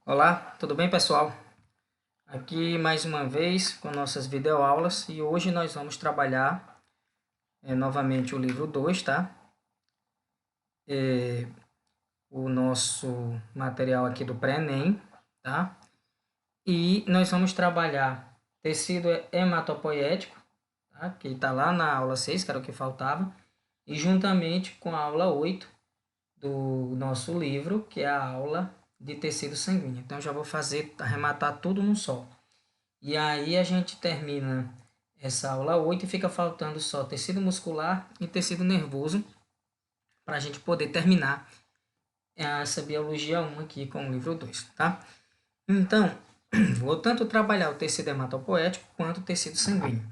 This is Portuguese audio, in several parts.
Olá, tudo bem, pessoal? Aqui mais uma vez com nossas videoaulas e hoje nós vamos trabalhar novamente o livro 2, tá? O nosso material aqui do pré-ENEM, tá? E nós vamos trabalhar tecido hematopoético, tá? Que está lá na aula 6, que era o que faltava, e juntamente com a aula 8 do nosso livro, que é a aula de tecido sanguíneo. Então, já vou arrematar tudo num só. E aí a gente termina essa aula 8 e fica faltando só tecido muscular e tecido nervoso para a gente poder terminar essa biologia 1 aqui com o livro 2, tá? Então, vou tanto trabalhar o tecido hematopoético quanto o tecido sanguíneo,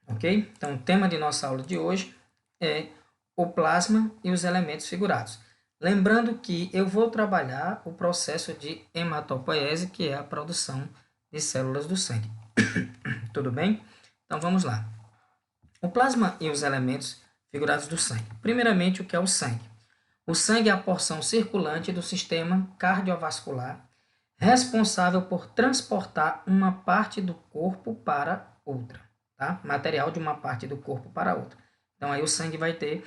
ok? Então, o tema de nossa aula de hoje é o plasma e os elementos figurados. Lembrando que eu vou trabalhar o processo de hematopoiese, que é a produção de células do sangue. Tudo bem? Então vamos lá. O plasma e os elementos figurados do sangue. Primeiramente, o que é o sangue? O sangue é a porção circulante do sistema cardiovascular responsável por transportar uma parte do corpo para outra, tá? Material de uma parte do corpo para outra. Então aí o sangue vai ter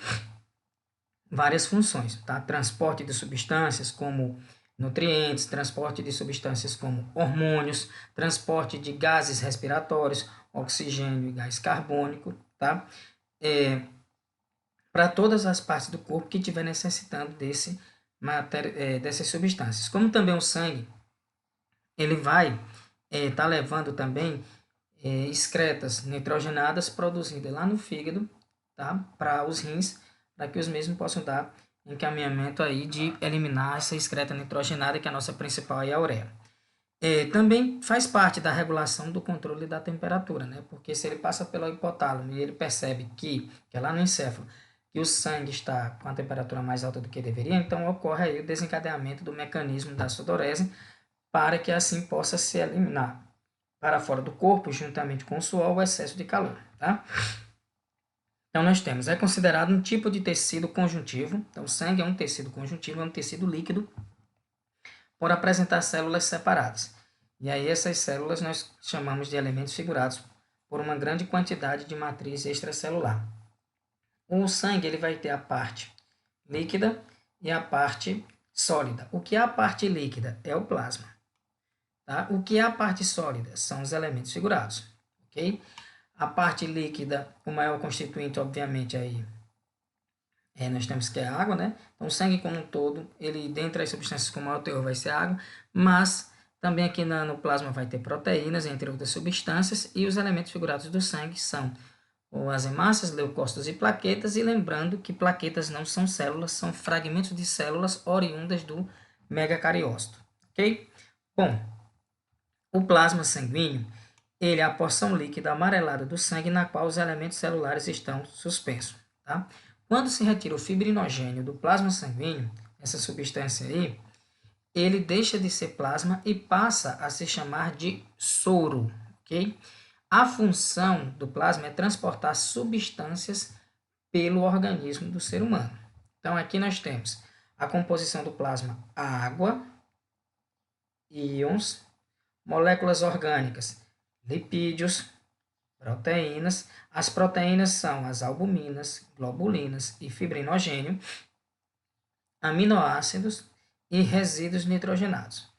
várias funções, tá? Transporte de substâncias como nutrientes, transporte de substâncias como hormônios, transporte de gases respiratórios, oxigênio e gás carbônico, tá? Para todas as partes do corpo que estiver necessitando dessas substâncias. Como também o sangue, ele vai estar levando também excretas nitrogenadas produzidas lá no fígado, tá? Para os rins, para que os mesmos possam dar encaminhamento aí de eliminar essa excreta nitrogenada, que é a nossa principal, é a ureia. Também faz parte da regulação do controle da temperatura, né? Porque se ele passa pelo hipotálamo e ele percebe que é lá no encéfalo, que o sangue está com a temperatura mais alta do que deveria, então ocorre aí o desencadeamento do mecanismo da sudorese, para que assim possa se eliminar para fora do corpo, juntamente com o suor, o excesso de calor, tá? Então, nós temos, é considerado um tipo de tecido conjuntivo. Então, o sangue é um tecido conjuntivo, é um tecido líquido, por apresentar células separadas. E aí, essas células nós chamamos de elementos figurados por uma grande quantidade de matriz extracelular. O sangue ele vai ter a parte líquida e a parte sólida. O que é a parte líquida? É o plasma. Tá? O que é a parte sólida? São os elementos figurados. Ok? A parte líquida, o maior constituinte, obviamente, aí nós temos que é a água, né? Então, o sangue como um todo, ele, dentre as substâncias com maior teor, vai ser água, mas também aqui no plasma vai ter proteínas, entre outras substâncias, e os elementos figurados do sangue são as hemácias, leucócitos e plaquetas, e lembrando que plaquetas não são células, são fragmentos de células oriundas do megacariócito, ok? Bom, o plasma sanguíneo, ele é a porção líquida amarelada do sangue na qual os elementos celulares estão suspensos, tá? Quando se retira o fibrinogênio do plasma sanguíneo, essa substância aí, ele deixa de ser plasma e passa a se chamar de soro, ok? A função do plasma é transportar substâncias pelo organismo do ser humano. Então, aqui nós temos a composição do plasma: água, íons, moléculas orgânicas, lipídios, proteínas. As proteínas são as albuminas, globulinas e fibrinogênio, aminoácidos e resíduos nitrogenados,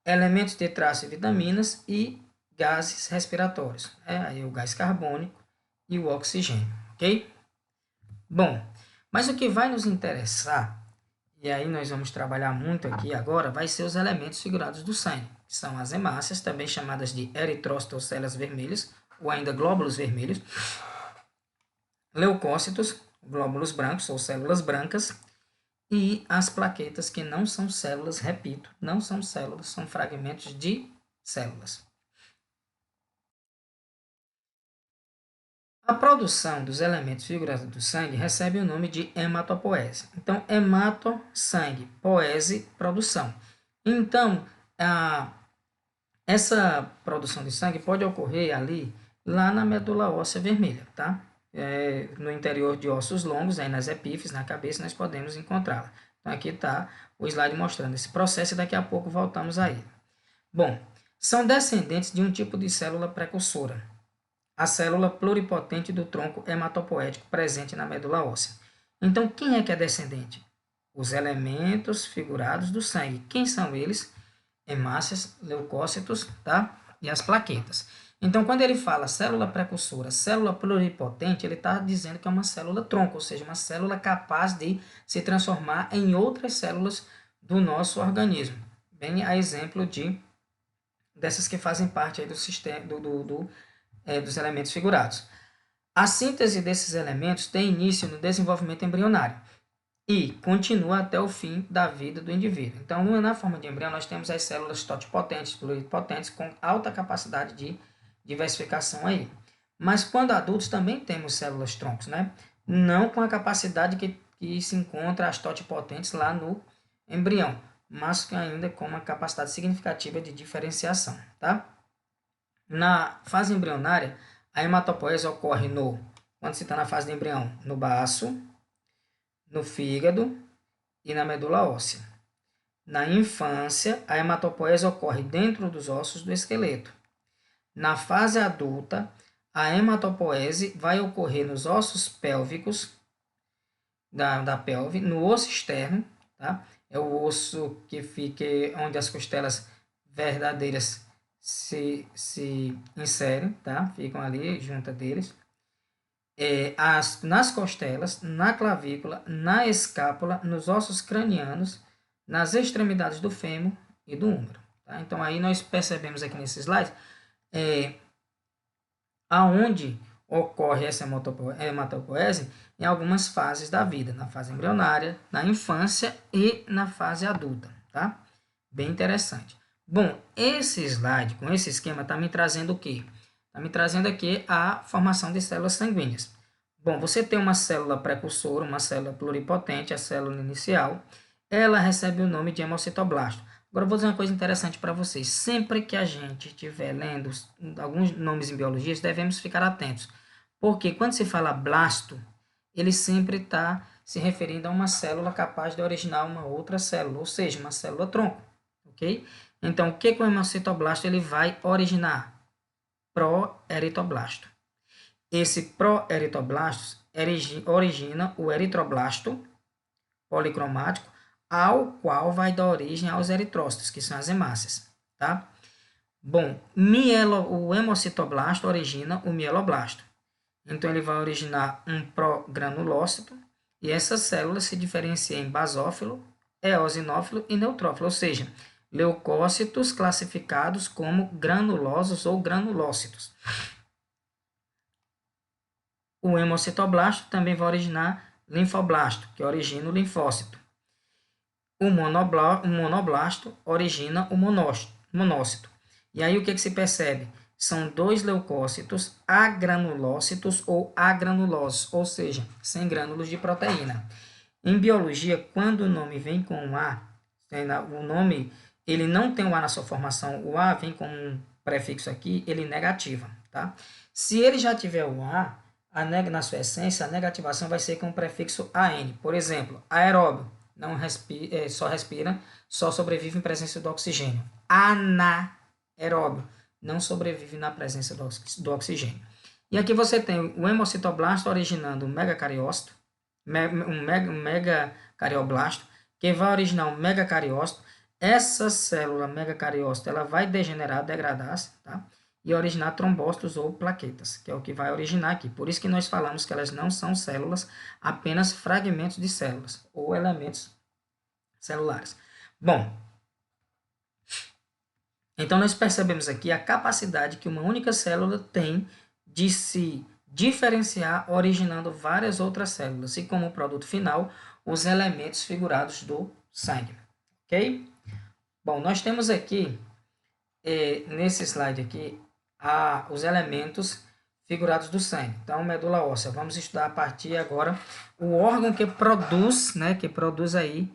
elementos de traço e vitaminas e gases respiratórios, aí o gás carbônico e o oxigênio, ok? Bom, mas o que vai nos interessar, e aí nós vamos trabalhar muito aqui agora, vai ser os elementos figurados do sangue, que são as hemácias, também chamadas de eritrócitos ou células vermelhas, ou ainda glóbulos vermelhos, leucócitos, glóbulos brancos ou células brancas, e as plaquetas, que não são células, repito, não são células, são fragmentos de células. A produção dos elementos figurados do sangue recebe o nome de hematopoese. Então, hemato, sangue, poese, produção. Então, essa produção de sangue pode ocorrer ali, lá na medula óssea vermelha, tá? No interior de ossos longos, aí nas epífises, na cabeça, nós podemos encontrá-la. Então, aqui está o slide mostrando esse processo e daqui a pouco voltamos a ele. Bom, são descendentes de um tipo de célula precursora, a célula pluripotente do tronco hematopoético presente na medula óssea. Então, quem é descendente? Os elementos figurados do sangue. Quem são eles? Hemácias, leucócitos, tá? E as plaquetas. Então, quando ele fala célula precursora, célula pluripotente, ele está dizendo que é uma célula tronco, ou seja, uma célula capaz de se transformar em outras células do nosso organismo. Bem, a exemplo dessas que fazem parte aí do sistema dos elementos figurados. A síntese desses elementos tem início no desenvolvimento embrionário e continua até o fim da vida do indivíduo. Então, na forma de embrião, nós temos as células totipotentes, pluripotentes, com alta capacidade de diversificação aí. Mas quando adultos também temos células troncos, né? Não com a capacidade que se encontra as totipotentes lá no embrião, mas ainda com uma capacidade significativa de diferenciação, tá? Na fase embrionária, a hematopoese ocorre quando se está na fase de embrião, no baço, no fígado e na medula óssea. Na infância, a hematopoese ocorre dentro dos ossos do esqueleto. Na fase adulta, a hematopoese vai ocorrer nos ossos pélvicos da pelve, no osso externo, tá? É o osso que fica onde as costelas verdadeiras se inserem, tá? Ficam ali junto deles. Nas costelas, na clavícula, na escápula, nos ossos cranianos, nas extremidades do fêmur e do úmero. Tá? Então, aí nós percebemos aqui nesse slide aonde ocorre essa hematopoese em algumas fases da vida, na fase embrionária, na infância e na fase adulta. Tá? Bem interessante. Bom, esse slide, com esse esquema, está me trazendo o quê? Está me trazendo aqui a formação de células sanguíneas. Bom, você tem uma célula precursora, uma célula pluripotente, a célula inicial. Ela recebe o nome de hemocitoblasto. Agora, eu vou dizer uma coisa interessante para vocês. Sempre que a gente estiver lendo alguns nomes em biologia, devemos ficar atentos. Porque quando se fala blasto, ele sempre está se referindo a uma célula capaz de originar uma outra célula, ou seja, uma célula tronco. Ok? Então, o que o hemocitoblasto ele vai originar? Proeritoblasto. Esse proeritoblasto origina o eritroblasto policromático, ao qual vai dar origem aos eritrócitos, que são as hemácias. Tá? Bom, o hemocitoblasto origina o mieloblasto. Então, ele vai originar um progranulócito, e essa célula se diferencia em basófilo, eosinófilo e neutrófilo, ou seja, leucócitos classificados como granulosos ou granulócitos. O hemocitoblasto também vai originar linfoblasto, que origina o linfócito. O monoblasto origina o monócito. E aí o que se percebe? São dois leucócitos agranulócitos ou agranulosos, ou seja, sem grânulos de proteína. Em biologia, quando o nome vem com um A, o nome ele não tem um A na sua formação, o A vem com um prefixo aqui, ele negativa. Tá? Se ele já tiver o A, na sua essência, a negativação vai ser com o prefixo AN. Por exemplo, aeróbio, só sobrevive em presença do oxigênio. Anaeróbio, não sobrevive na presença do oxigênio. E aqui você tem o hemocitoblasto originando um megacariócito, um megacarioblasto, que vai originar um megacariócito. Essa célula megacariócito ela vai degradar-se, tá? E originar trombócitos ou plaquetas, que é o que vai originar aqui. Por isso que nós falamos que elas não são células, apenas fragmentos de células ou elementos celulares. Bom, então nós percebemos aqui a capacidade que uma única célula tem de se diferenciar originando várias outras células e como produto final os elementos figurados do sangue. Ok? Bom, nós temos aqui, nesse slide aqui, os elementos figurados do sangue. Então, medula óssea. Vamos estudar a partir agora o órgão que produz, aí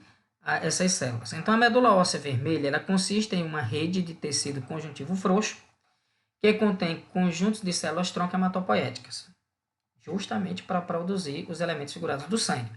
essas células. Então, a medula óssea vermelha, ela consiste em uma rede de tecido conjuntivo frouxo que contém conjuntos de células tronco hematopoéticas, justamente para produzir os elementos figurados do sangue.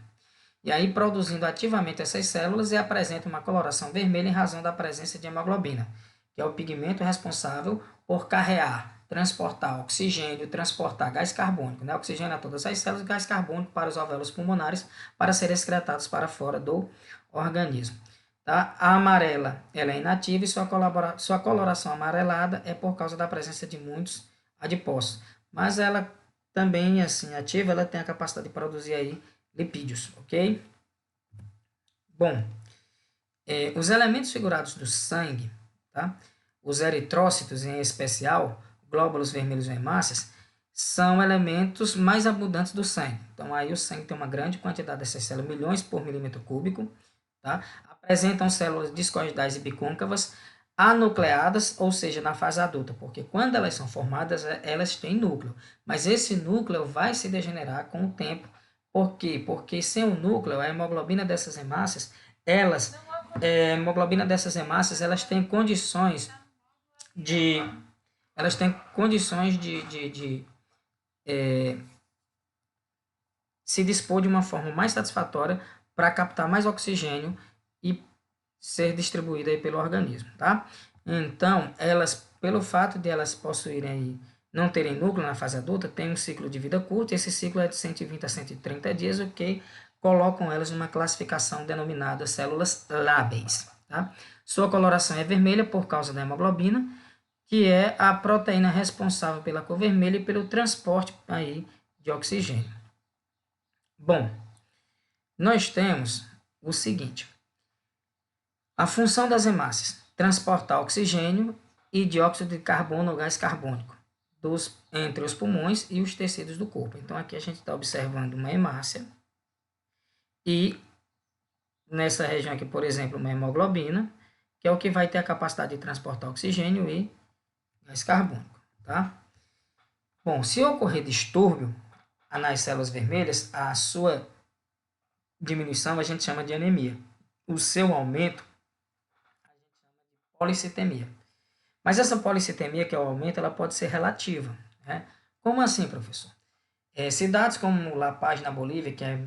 e aí produzindo ativamente essas células e apresenta uma coloração vermelha em razão da presença de hemoglobina, que é o pigmento responsável por carrear, transportar oxigênio, transportar gás carbônico, né? Oxigênio a todas as células e gás carbônico para os alvéolos pulmonares para serem excretados para fora do organismo. Tá? A amarela ela é inativa e sua coloração amarelada é por causa da presença de muitos adipócitos. Mas ela também, assim, ativa, ela tem a capacidade de produzir aí lipídios, ok? Bom, os elementos figurados do sangue, tá? Os eritrócitos em especial, glóbulos vermelhos ou hemácias, são elementos mais abundantes do sangue. Então, aí o sangue tem uma grande quantidade dessas células, milhões por milímetro cúbico, tá? Apresentam células discoidais e bicôncavas, anucleadas, ou seja, na fase adulta, porque quando elas são formadas, elas têm núcleo, mas esse núcleo vai se degenerar com o tempo. Por quê? Porque sem o núcleo, a hemoglobina dessas hemácias, elas, elas têm condições de, se dispor de uma forma mais satisfatória para captar mais oxigênio e ser distribuída aí pelo organismo, tá? Então, elas, pelo fato de elas possuírem aí, não terem núcleo na fase adulta, tem um ciclo de vida curto, esse ciclo é de 120 a 130 dias, o que colocam elas numa classificação denominada células lábeis, tá? Sua coloração é vermelha por causa da hemoglobina, que é a proteína responsável pela cor vermelha e pelo transporte aí de oxigênio. Bom, nós temos o seguinte: a função das hemácias, transportar oxigênio e dióxido de carbono ou gás carbônico entre os pulmões e os tecidos do corpo. Então, aqui a gente está observando uma hemácia e nessa região aqui, por exemplo, uma hemoglobina, que é o que vai ter a capacidade de transportar oxigênio e gás carbônico, tá? Bom, se ocorrer distúrbio nas células vermelhas, a sua diminuição a gente chama de anemia. O seu aumento a gente chama de policitemia. Mas essa policitemia, que é o aumento, ela pode ser relativa, né? Como assim, professor? Cidades como La Paz, na Bolívia, que é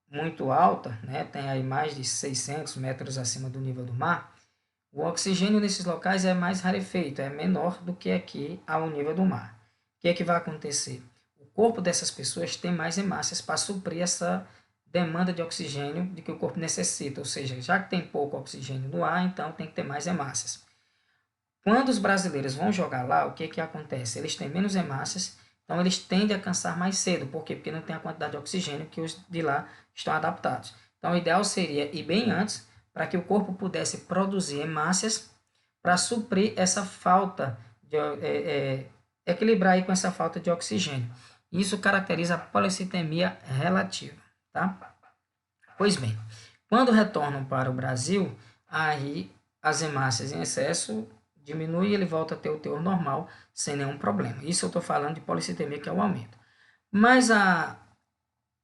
muito alta, né? Tem aí mais de 600 metros acima do nível do mar, o oxigênio nesses locais é mais rarefeito, é menor do que aqui ao nível do mar. O que é que vai acontecer? O corpo dessas pessoas tem mais hemácias para suprir essa demanda de oxigênio de que o corpo necessita, ou seja, já que tem pouco oxigênio no ar, então tem que ter mais hemácias. Quando os brasileiros vão jogar lá, o que é que acontece? Eles têm menos hemácias, então eles tendem a cansar mais cedo. Por quê? Porque não tem a quantidade de oxigênio que os de lá estão adaptados. Então o ideal seria ir bem antes, para que o corpo pudesse produzir hemácias para suprir essa falta, equilibrar aí com essa falta de oxigênio. Isso caracteriza a policitemia relativa, tá? Pois bem, quando retornam para o Brasil, aí as hemácias em excesso diminui e ele volta a ter o teor normal sem nenhum problema. Isso eu estou falando de policitemia, que é o aumento. Mas a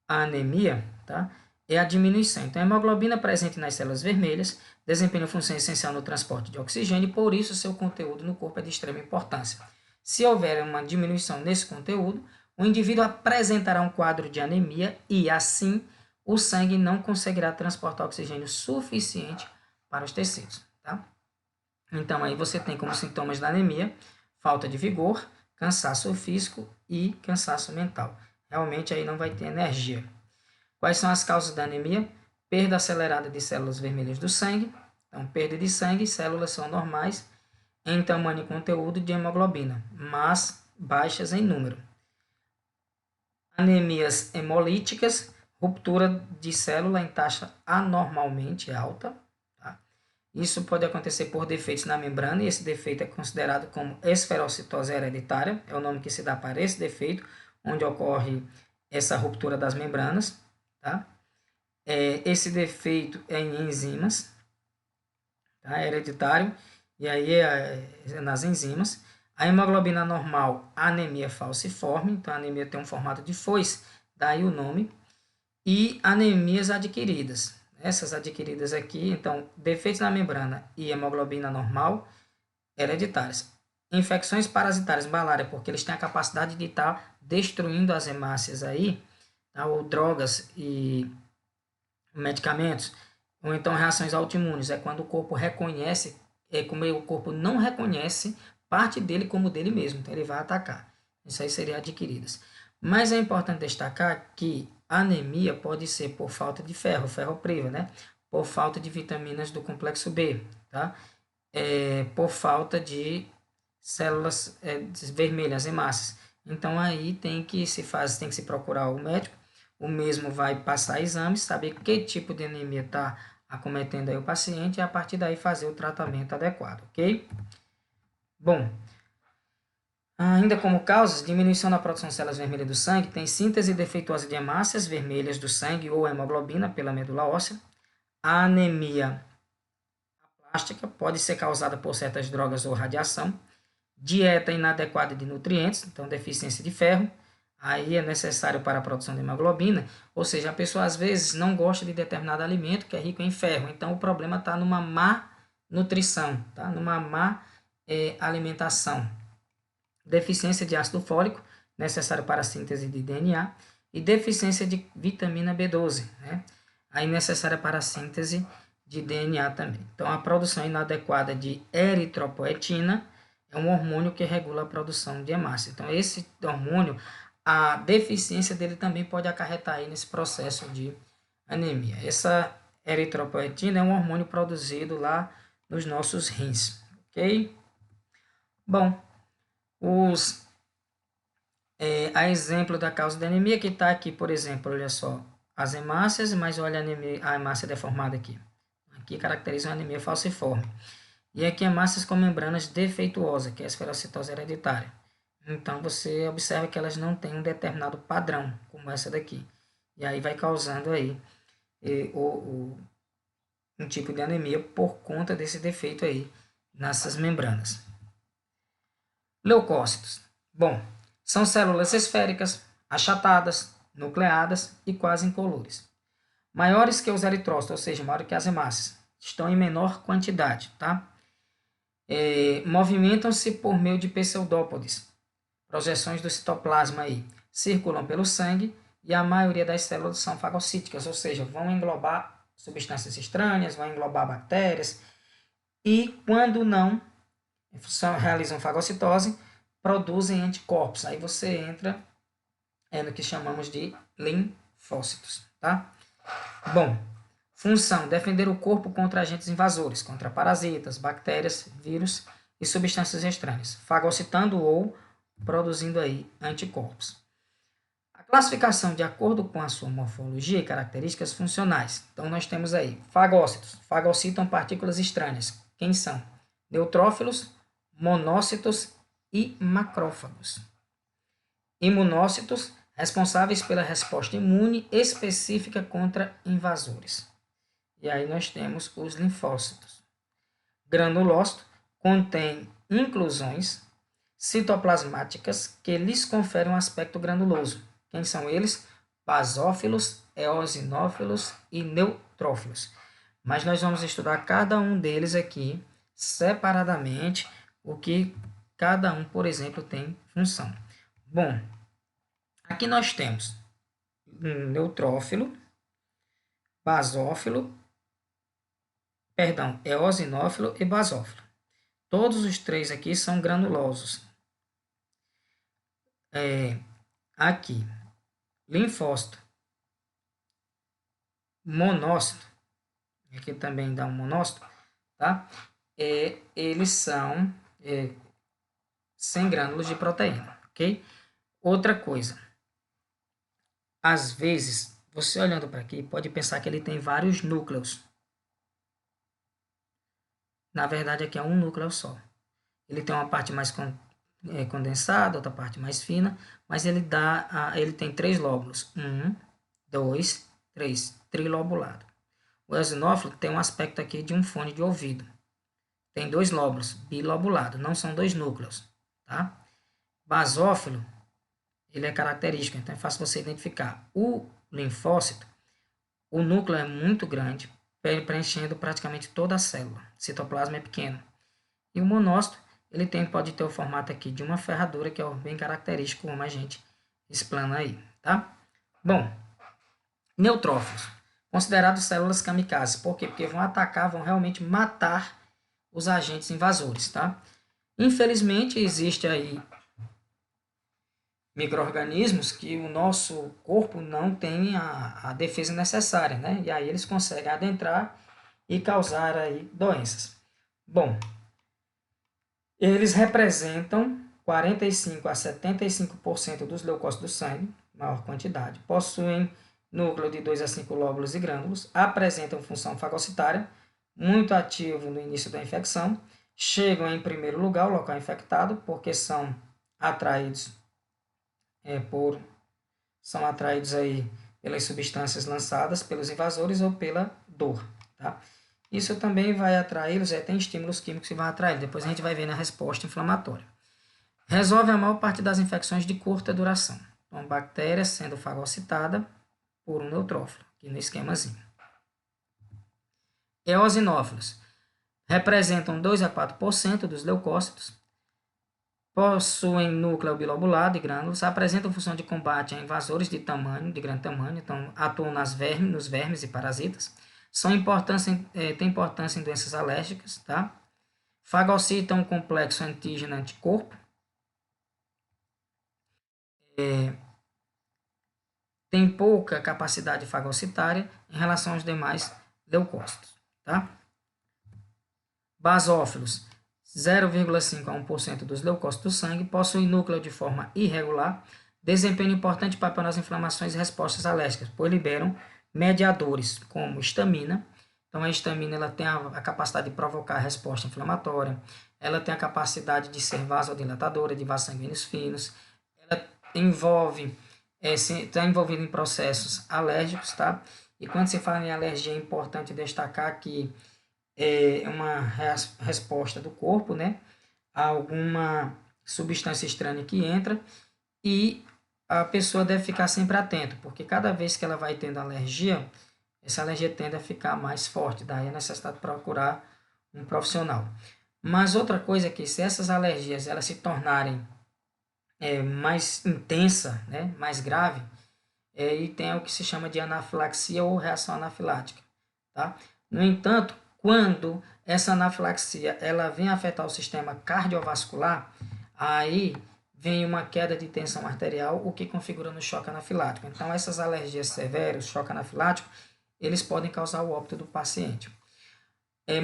anemia, tá? É a diminuição. Então, a hemoglobina presente nas células vermelhas desempenha função essencial no transporte de oxigênio e, por isso, seu conteúdo no corpo é de extrema importância. Se houver uma diminuição nesse conteúdo, o indivíduo apresentará um quadro de anemia e, assim, o sangue não conseguirá transportar oxigênio suficiente para os tecidos, tá? Então, aí você tem como sintomas da anemia falta de vigor, cansaço físico e cansaço mental. Realmente aí não vai ter energia. Quais são as causas da anemia? Perda acelerada de células vermelhas do sangue. Então, perda de sangue, células são normais em tamanho e conteúdo de hemoglobina, mas baixas em número. Anemias hemolíticas, ruptura de célula em taxa anormalmente alta. Tá? Isso pode acontecer por defeitos na membrana, e esse defeito é considerado como esferocitose hereditária, é o nome que se dá para esse defeito, onde ocorre essa ruptura das membranas. Tá? Esse defeito é em enzimas, tá? É hereditário, e aí é nas enzimas. A hemoglobina normal, anemia falciforme, então a anemia tem um formato de foice, daí o nome. E anemias adquiridas. Essas adquiridas aqui, então, defeitos na membrana e hemoglobina normal, hereditárias. Infecções parasitárias, malária, porque eles têm a capacidade de estar destruindo as hemácias aí, tá? Ou drogas e medicamentos, ou então reações autoimunes, é quando o corpo reconhece, como o corpo não reconhece parte dele como dele mesmo, então ele vai atacar. Isso aí seria adquiridas. Mas é importante destacar que a anemia pode ser por falta de ferro, ferro priva, né? Por falta de vitaminas do complexo B, tá? Por falta de células vermelhas, hemácias. Então aí tem que se procurar o médico, o mesmo vai passar exames, saber que tipo de anemia está acometendo aí o paciente e a partir daí fazer o tratamento adequado, ok? Bom, ainda como causas, diminuição na produção de células vermelhas do sangue, tem síntese defeituosa de hemácias vermelhas do sangue ou hemoglobina pela medula óssea. A anemia plástica pode ser causada por certas drogas ou radiação. Dieta inadequada de nutrientes, então deficiência de ferro, aí é necessário para a produção de hemoglobina, ou seja, a pessoa às vezes não gosta de determinado alimento que é rico em ferro, então o problema está numa má nutrição, tá? Numa má alimentação. Deficiência de ácido fólico, necessário para a síntese de DNA, e deficiência de vitamina B12, né? Aí necessária para a síntese de DNA também. Então, a produção inadequada de eritropoetina é um hormônio que regula a produção de hemácia. Então, esse hormônio, a deficiência dele também pode acarretar aí nesse processo de anemia. Essa eritropoetina é um hormônio produzido lá nos nossos rins, ok? Bom, a exemplo da causa da anemia, que está aqui, por exemplo, olha só, as hemácias, mas olha a hemácia deformada aqui. Aqui caracteriza uma anemia falciforme. E aqui hemácias com membranas defeituosas, que é a esferocitose hereditária. Então, você observa que elas não têm um determinado padrão, como essa daqui. E aí vai causando aí um tipo de anemia por conta desse defeito aí nessas membranas. Leucócitos. Bom, são células esféricas, achatadas, nucleadas e quase incolores. Maiores que os eritrócitos, ou seja, maiores que as hemácias. Estão em menor quantidade, tá? Movimentam-se por meio de pseudópodes, projeções do citoplasma aí, circulam pelo sangue e a maioria das células são fagocíticas, ou seja, vão englobar substâncias estranhas, vão englobar bactérias e quando não realizam fagocitose, produzem anticorpos. Aí você entra no que chamamos de linfócitos, tá? Bom, função: defender o corpo contra agentes invasores, contra parasitas, bactérias, vírus e substâncias estranhas, fagocitando ou produzindo aí anticorpos. A classificação de acordo com a sua morfologia e características funcionais. Então, nós temos aí fagócitos, fagocitam partículas estranhas. Quem são? Neutrófilos, monócitos e macrófagos. Imunócitos, responsáveis pela resposta imune específica contra invasores. E aí nós temos os linfócitos. Granulócito contém inclusões citoplasmáticas que lhes conferem um aspecto granuloso. Quem são eles? Basófilos, eosinófilos e neutrófilos. Mas nós vamos estudar cada um deles aqui separadamente, o que cada um, por exemplo, tem função. Bom, aqui nós temos neutrófilo, eosinófilo e basófilo. Todos os três aqui são granulosos. Aqui, linfócito, monócito, aqui também dá um monócito, tá? Eles são sem grânulos de proteína, ok? Outra coisa, às vezes, você olhando para aqui, pode pensar que ele tem vários núcleos. Na verdade, aqui é um núcleo só. Ele tem uma parte mais condensada, outra parte mais fina, mas ele tem 3 lóbulos. 1, 2, 3, trilobulado. O eosinófilo tem um aspecto aqui de um fone de ouvido. Tem 2 lóbulos, bilobulado, não são 2 núcleos, tá? Basófilo, ele é característico, então é fácil você identificar. O linfócito, o núcleo é muito grande, preenchendo praticamente toda a célula. O citoplasma é pequeno. E o monócito, ele pode ter o formato aqui de uma ferradura, que é bem característico, como a gente explana aí, tá? Bom, neutrófilos. considerados células kamikazes. Por quê? Porque vão atacar, vão realmente matar os agentes invasores, tá? Infelizmente, existe aí micro-organismos que o nosso corpo não tem a defesa necessária, né? E aí eles conseguem adentrar e causar aí doenças. Bom, eles representam 45 a 75% dos leucócitos do sangue, maior quantidade, possuem núcleo de 2 a 5 lóbulos e grânulos, apresentam função fagocitária, muito ativo no início da infecção, chegam em primeiro lugar ao local infectado, porque são atraídos são atraídos aí pelas substâncias lançadas pelos invasores ou pela dor, tá? Isso também vai atraí-los, tem estímulos químicos que vão atrair, depois a gente vai ver na resposta inflamatória. Resolve a maior parte das infecções de curta duração. Então, bactéria sendo fagocitada por um neutrófilo, aqui no esquemazinho. Eosinófilos representam 2 a 4% dos leucócitos, possuem núcleo bilobulado e grânulos, apresentam função de combate a invasores de grande tamanho, então atuam nos vermes e parasitas, têm importância em doenças alérgicas, tá? Fagocitam o complexo antígeno-anticorpo, tem pouca capacidade fagocitária em relação aos demais leucócitos, tá? Basófilos, 0,5 a 1% dos leucócitos do sangue, possuem núcleo de forma irregular, desempenham importante papel nas inflamações e respostas alérgicas, pois liberam mediadores como histamina. Então, a histamina ela tem a capacidade de provocar a resposta inflamatória, ela tem a capacidade de ser vasodilatadora de vasos sanguíneos finos, ela está envolvida em processos alérgicos, tá? E quando se fala em alergia, é importante destacar que é uma resposta do corpo, né, a alguma substância estranha que entra, e a pessoa deve ficar sempre atento, porque cada vez que ela vai tendo alergia, essa alergia tende a ficar mais forte, daí a necessidade de procurar um profissional. Mas outra coisa é que se essas alergias elas se tornarem mais intensa, né, mais grave, e tem o que se chama de anafilaxia ou reação anafilática, tá? No entanto, quando essa anafilaxia ela vem afetar o sistema cardiovascular, aí vem uma queda de tensão arterial, o que configura no choque anafilático. Então, essas alergias severas, choque anafilático, eles podem causar o óbito do paciente.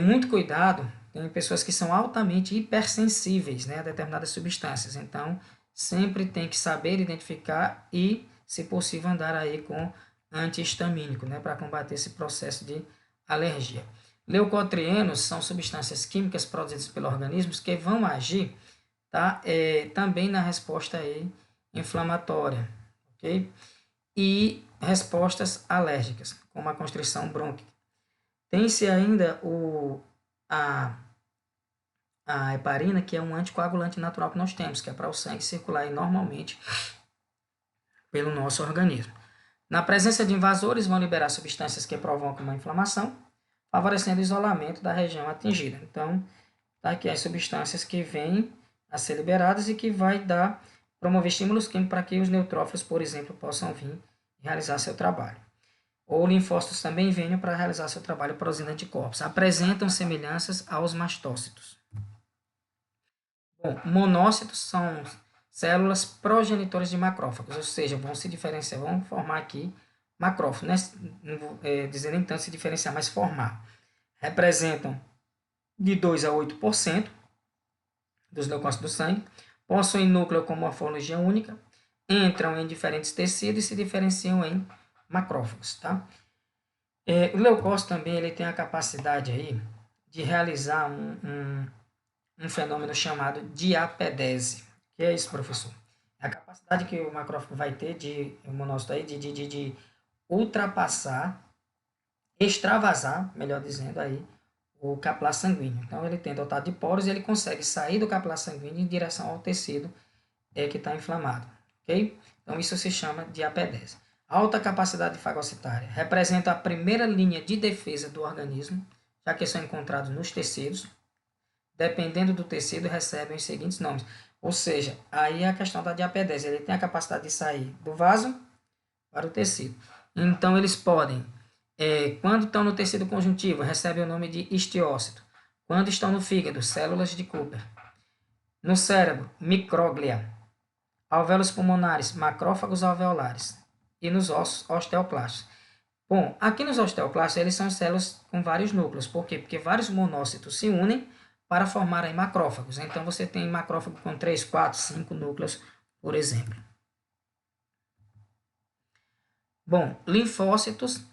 Muito cuidado, tem pessoas que são altamente hipersensíveis, né, a determinadas substâncias. Então, sempre tem que saber identificar e, se possível, andar aí com antihistamínico, né, para combater esse processo de alergia. Leucotrienos são substâncias químicas produzidas pelo organismo que vão agir, tá, também na resposta aí inflamatória, ok? E respostas alérgicas, como a constrição brônquica. Tem-se ainda a heparina, que é um anticoagulante natural que nós temos, que é para o sangue circular aí normalmente pelo nosso organismo. Na presença de invasores, vão liberar substâncias que provocam uma inflamação, favorecendo o isolamento da região atingida. Então, tá aqui as substâncias que vêm a ser liberadas e que vai promover estímulos químicos para que os neutrófilos, por exemplo, possam vir realizar seu trabalho. Ou linfócitos também venham para realizar seu trabalho produzindo anticorpos. Apresentam semelhanças aos mastócitos. Bom, monócitos são células progenitoras de macrófagos, ou seja, vão se diferenciar, vão formar aqui macrófagos, não vou dizer nem tanto se diferenciar, mas formar. Representam de 2 a 8% dos leucócitos do sangue, possuem núcleo com morfologia única, entram em diferentes tecidos e se diferenciam em macrófagos, tá? O leucócito também ele tem a capacidade aí de realizar um fenômeno chamado diapedese. O que é isso, professor? É a capacidade que o macrófago vai ter, o monócito aí, de ultrapassar, extravasar, melhor dizendo aí, o capilar sanguíneo. Então, ele tem dotado de poros e ele consegue sair do capilar sanguíneo em direção ao tecido que está inflamado, ok? Então, isso se chama diapedese. Alta capacidade fagocitária representa a primeira linha de defesa do organismo, já que são encontrados nos tecidos. Dependendo do tecido, recebem os seguintes nomes. Ou seja, aí é a questão da diapedese. Ele tem a capacidade de sair do vaso para o tecido. Então, eles podem Quando estão no tecido conjuntivo, recebem o nome de histiócito. Quando estão no fígado, células de Cooper. No cérebro, micróglia. Alvéolos pulmonares, macrófagos alveolares. E nos ossos, osteoclastos. Bom, aqui nos osteoclastos, eles são células com vários núcleos. Por quê? Porque vários monócitos se unem para formar aí macrófagos. Então, você tem macrófago com 3, 4, 5 núcleos, por exemplo. Bom, linfócitos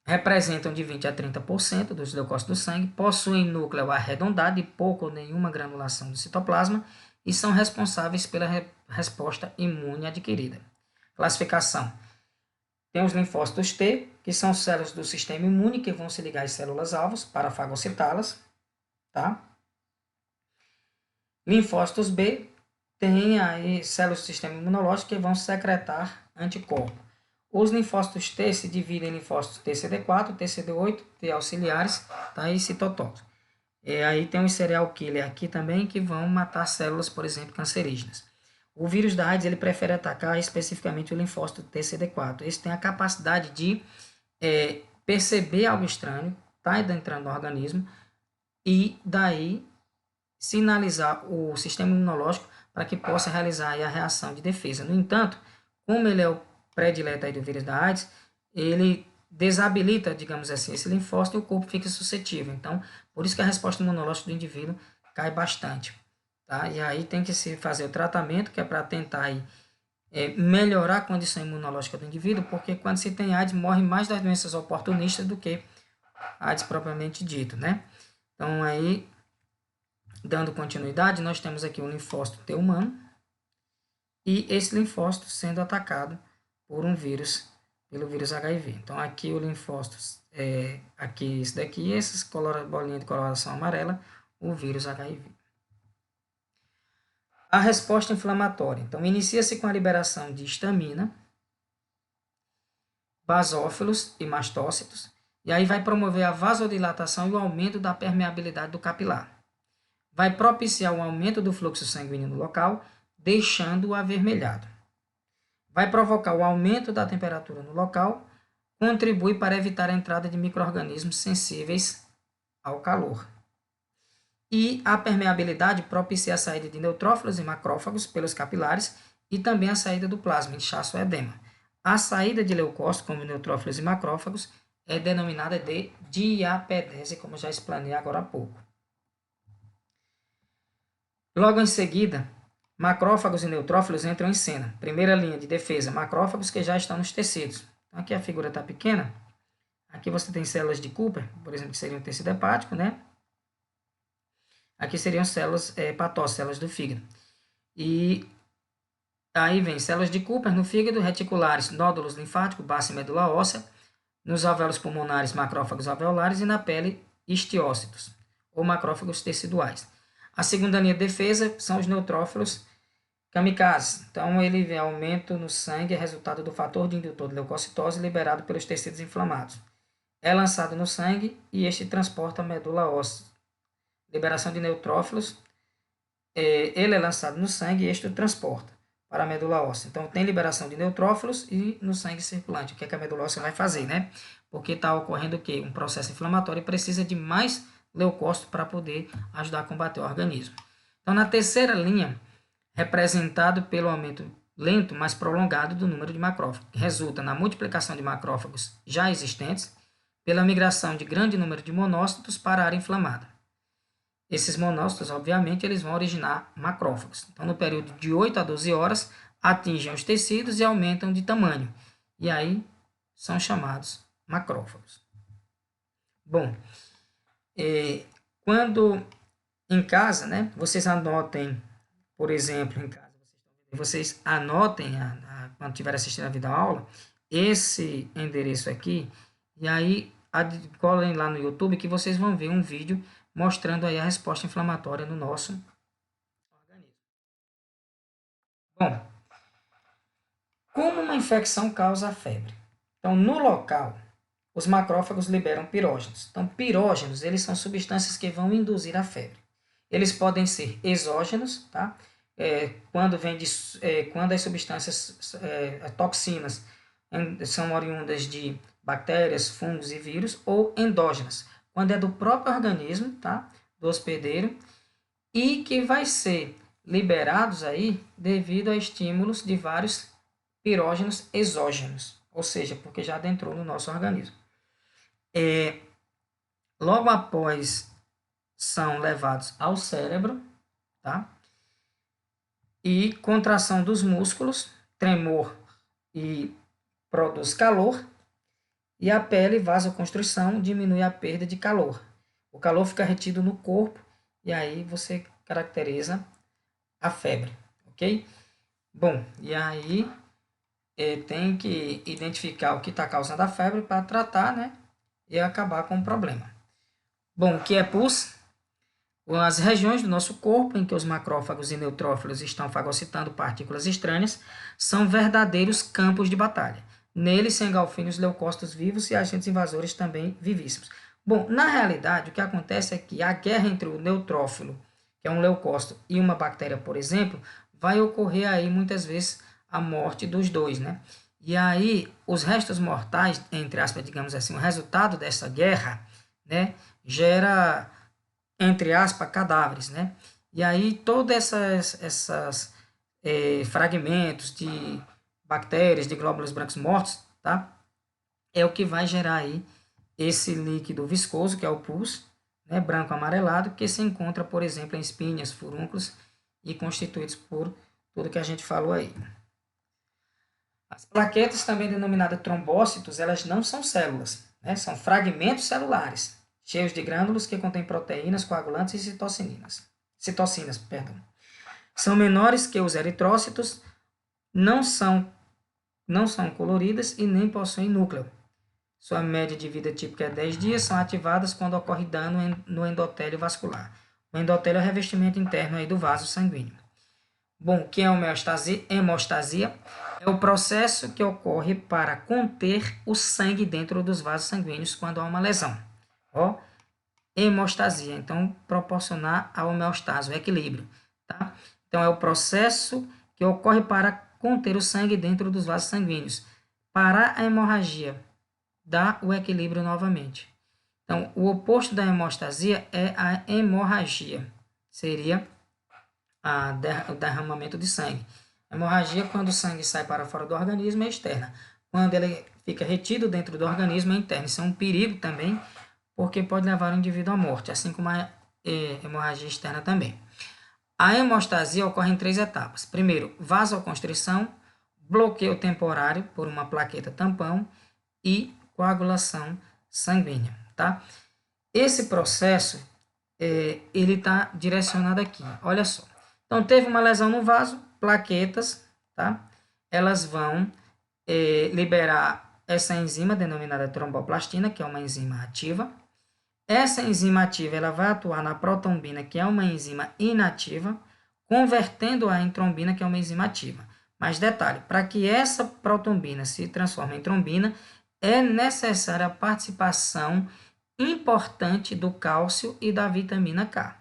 representam de 20 a 30% dos leucócitos do sangue, possuem núcleo arredondado e pouca ou nenhuma granulação do citoplasma e são responsáveis pela resposta imune adquirida. Classificação. Tem os linfócitos T, que são células do sistema imune que vão se ligar às células-alvos para fagocitá-las. Tá? Linfócitos B tem aí células do sistema imunológico que vão secretar anticorpos. Os linfócitos T se dividem em linfócitos TCD4, TCD8, T auxiliares, tá? E citotóxicos. Aí tem os serial killer aqui também que vão matar células, por exemplo, cancerígenas. O vírus da AIDS ele prefere atacar especificamente o linfócito TCD4. Esse tem a capacidade de perceber algo estranho, tá entrando no organismo, e daí sinalizar o sistema imunológico para que possa realizar aí a reação de defesa. No entanto, como ele é o predileto aí do vírus da AIDS, ele desabilita, digamos assim, esse linfócito e o corpo fica suscetível. Então, por isso que a resposta imunológica do indivíduo cai bastante. Tá? E aí tem que se fazer o tratamento, que é para tentar aí, melhorar a condição imunológica do indivíduo, porque quando se tem AIDS, morre mais das doenças oportunistas do que AIDS propriamente dito, né? Então, aí, dando continuidade, nós temos aqui o linfócito T humano e esse linfócito sendo atacado por um vírus, pelo vírus HIV. Então, aqui o linfócito, aqui esse daqui, essas bolinhas de coloração amarela, o vírus HIV. A resposta inflamatória. Então, inicia-se com a liberação de histamina, basófilos e mastócitos, e aí vai promover a vasodilatação e o aumento da permeabilidade do capilar. Vai propiciar o aumento do fluxo sanguíneo no local, deixando-o avermelhado. Vai provocar o aumento da temperatura no local, contribui para evitar a entrada de micro-organismos sensíveis ao calor. E a permeabilidade propicia a saída de neutrófilos e macrófagos pelos capilares e também a saída do plasma, inchaço ou edema. A saída de leucócitos, como neutrófilos e macrófagos, é denominada de diapedese, como já explanei agora há pouco. Logo em seguida, macrófagos e neutrófilos entram em cena. Primeira linha de defesa, macrófagos que já estão nos tecidos. Então, aqui a figura está pequena. Aqui você tem células de Cooper, por exemplo, que seriam tecido hepático, né? Aqui seriam células hepatócitas, células do fígado. E aí vem células de Cooper no fígado, reticulares, nódulos linfáticos, base e medula óssea, nos alvéolos pulmonares, macrófagos alveolares e na pele, histiócitos, ou macrófagos teciduais. A segunda linha de defesa são os neutrófilos kamikazes. Então, ele vê aumento no sangue, é resultado do fator de indutor de leucocitose liberado pelos tecidos inflamados. É lançado no sangue e este transporta a medula óssea. Liberação de neutrófilos, ele é lançado no sangue e este o transporta para a medula óssea. Então, tem liberação de neutrófilos e no sangue circulante. O que é que a medula óssea vai fazer, né? Porque está ocorrendo o quê? Um processo inflamatório e precisa de mais leucócito para poder ajudar a combater o organismo. Então, na terceira linha, representado pelo aumento lento, mas prolongado do número de macrófagos, que resulta na multiplicação de macrófagos já existentes, pela migração de grande número de monócitos para a área inflamada. Esses monócitos, obviamente, eles vão originar macrófagos. Então, no período de 8 a 12 horas, atingem os tecidos e aumentam de tamanho. E aí, são chamados macrófagos. Bom, quando em casa, né, vocês anotem, por exemplo, em casa, vocês anotem, quando estiver assistindo a videoaula, esse endereço aqui, e aí colhem lá no YouTube que vocês vão ver um vídeo mostrando aí a resposta inflamatória no nosso organismo. Bom, como uma infecção causa a febre? Então, no local, os macrófagos liberam pirógenos. Então, pirógenos, eles são substâncias que vão induzir a febre. Eles podem ser exógenos, tá? Quando as substâncias, toxinas, são oriundas de bactérias, fungos e vírus, ou endógenas, quando é do próprio organismo, tá? Do hospedeiro, e que vai ser liberados aí devido a estímulos de vários pirógenos exógenos, ou seja, porque já adentrou no nosso organismo. Logo após são levados ao cérebro, tá? E contração dos músculos, tremor e produz calor, e a pele, vasoconstrição, diminui a perda de calor. O calor fica retido no corpo e aí você caracteriza a febre, ok? Bom, e aí tem que identificar o que está causando a febre para tratar, né? E acabar com o problema. Bom, o que é pus? As regiões do nosso corpo em que os macrófagos e neutrófilos estão fagocitando partículas estranhas são verdadeiros campos de batalha. Neles se engalfinham os leucócitos vivos e agentes invasores também vivíssimos. Bom, na realidade, o que acontece é que a guerra entre o neutrófilo, que é um leucócito, e uma bactéria, por exemplo, vai ocorrer aí muitas vezes a morte dos dois, né? E aí, os restos mortais, entre aspas, digamos assim, o resultado dessa guerra, né, gera, entre aspas, cadáveres, né? E aí, todos essas fragmentos de bactérias, de glóbulos brancos mortos, tá? É o que vai gerar aí esse líquido viscoso, que é o pus, né, branco amarelado, que se encontra, por exemplo, em espinhas, furúnculos e constituídos por tudo que a gente falou aí. As plaquetas, também denominadas trombócitos, elas não são células, né, são fragmentos celulares, cheios de grânulos que contêm proteínas, coagulantes e citocinas, perdão. São menores que os eritrócitos, não são coloridas e nem possuem núcleo. Sua média de vida típica é 10 dias, são ativadas quando ocorre dano no endotélio vascular. O endotélio é o revestimento interno aí do vaso sanguíneo. Bom, o que é homeostasia? Hemostasia é o processo que ocorre para conter o sangue dentro dos vasos sanguíneos quando há uma lesão. Ó, hemostasia, então proporcionar a homeostase, o equilíbrio, tá? Então é o processo que ocorre para conter o sangue dentro dos vasos sanguíneos. Parar a hemorragia, dá o equilíbrio novamente. Então, o oposto da hemostasia é a hemorragia, seria o derramamento de sangue. A hemorragia, quando o sangue sai para fora do organismo, é externa. Quando ele fica retido dentro do organismo, é interna. Isso é um perigo também, porque pode levar o indivíduo à morte, assim como a hemorragia externa também. A hemostasia ocorre em 3 etapas. Primeiro, vasoconstrição, bloqueio temporário por uma plaqueta tampão e coagulação sanguínea, tá? Esse processo, ele está direcionado aqui, olha só. Então, teve uma lesão no vaso, plaquetas, tá? Elas vão liberar essa enzima denominada tromboplastina, que é uma enzima ativa. Essa enzima ativa, ela vai atuar na protombina, que é uma enzima inativa, convertendo-a em trombina, que é uma enzima ativa. Mas detalhe, para que essa protombina se transforme em trombina, é necessária a participação importante do cálcio e da vitamina K,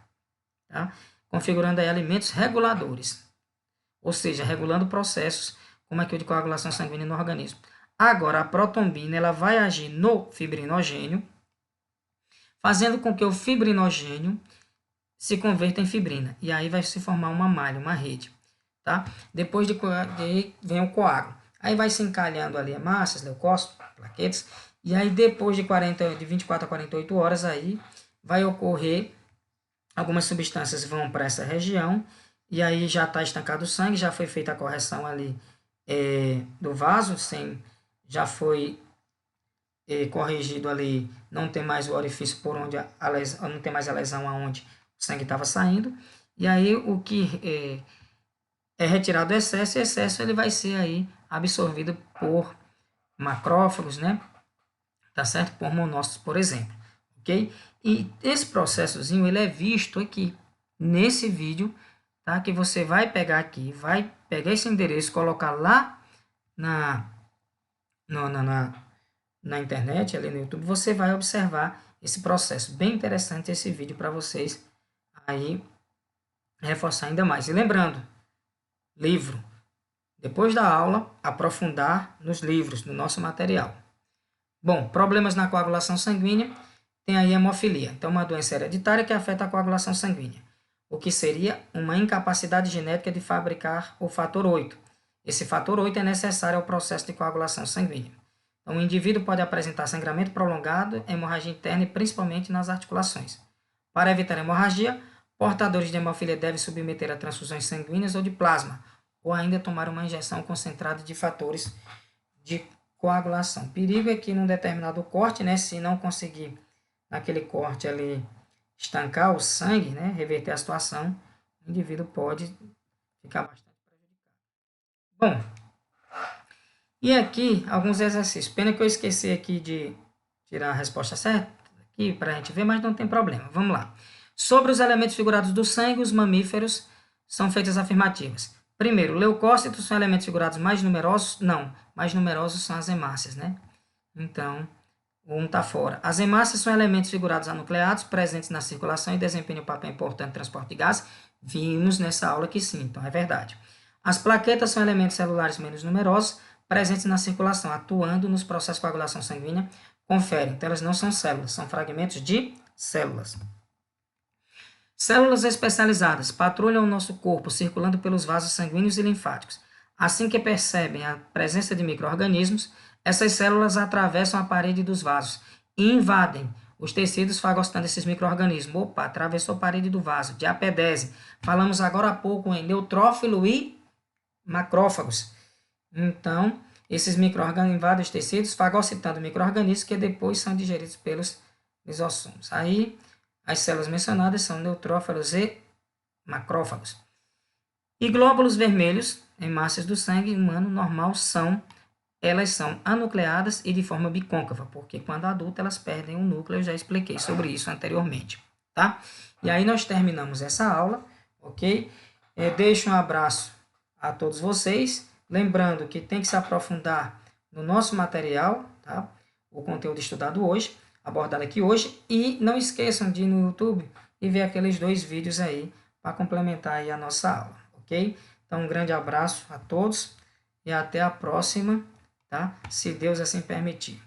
tá? Configurando aí alimentos reguladores, ou seja, regulando processos como aqui o de coagulação sanguínea no organismo. Agora, a protombina, ela vai agir no fibrinogênio, fazendo com que o fibrinogênio se converta em fibrina, e aí vai se formar uma malha, uma rede, tá? Depois vem o coágulo, aí vai se encalhando ali a massas, leucócitos, plaquetas, e aí depois de 24 a 48 horas aí vai ocorrer, algumas substâncias vão para essa região, e aí já está estancado o sangue, já foi feita a correção ali do vaso, já foi corrigido ali, não tem mais o orifício por onde a lesão, não tem mais a lesão aonde o sangue estava saindo, e aí o que é retirado do excesso, e excesso ele vai ser aí absorvido por macrófagos, né? Tá certo? Por monócitos, por exemplo, ok? E esse processozinho, ele é visto aqui, nesse vídeo, tá? Que você vai pegar aqui, vai pegar esse endereço, colocar lá na internet, ali no YouTube, você vai observar esse processo. Bem interessante esse vídeo para vocês aí reforçar ainda mais. E lembrando, livro depois da aula, aprofundar nos livros, no nosso material. Bom, problemas na coagulação sanguínea, tem aí hemofilia. Então, uma doença hereditária que afeta a coagulação sanguínea, o que seria uma incapacidade genética de fabricar o fator 8. Esse fator 8 é necessário ao processo de coagulação sanguínea. Então, o indivíduo pode apresentar sangramento prolongado, hemorragia interna e principalmente nas articulações. Para evitar hemorragia, portadores de hemofilia devem submeter a transfusões sanguíneas ou de plasma, ou ainda tomar uma injeção concentrada de fatores de coagulação. O perigo é que num determinado corte, né, se não conseguir naquele corte ali estancar o sangue, né, reverter a situação, o indivíduo pode ficar bastante prejudicado. Bom, e aqui alguns exercícios. Pena que eu esqueci aqui de tirar a resposta certa aqui para a gente ver, mas não tem problema. Vamos lá. Sobre os elementos figurados do sangue, os mamíferos são feitas afirmativas. Primeiro, leucócitos são elementos figurados mais numerosos? Não, mais numerosos são as hemácias, né? Então, um está fora. As hemácias são elementos figurados anucleados, presentes na circulação e desempenham um papel importante no transporte de gás. Vimos nessa aula que sim, então é verdade. As plaquetas são elementos celulares menos numerosos, presentes na circulação, atuando nos processos de coagulação sanguínea. Confere, então elas não são células, são fragmentos de células. Células especializadas patrulham o nosso corpo, circulando pelos vasos sanguíneos e linfáticos. Assim que percebem a presença de micro-organismos, essas células atravessam a parede dos vasos e invadem os tecidos fagocitando esses micro-organismos. Opa, atravessou a parede do vaso. Diapedese. Falamos agora há pouco em neutrófilo e macrófagos. Então, esses micro-organismos invadem os tecidos fagocitando micro-organismos que depois são digeridos pelos lisossomos. Aí, as células mencionadas são neutrófilos e macrófagos. E glóbulos vermelhos, hemácias do sangue humano normal, elas são anucleadas e de forma bicôncava, porque quando adulta elas perdem o núcleo, eu já expliquei sobre isso anteriormente, tá? E aí nós terminamos essa aula, ok? Deixo um abraço a todos vocês, lembrando que tem que se aprofundar no nosso material, tá? O conteúdo estudado hoje, abordado aqui hoje, e não esqueçam de ir no YouTube e ver aqueles 2 vídeos aí para complementar aí a nossa aula, ok? Então, um grande abraço a todos e até a próxima, tá? Se Deus assim permitir.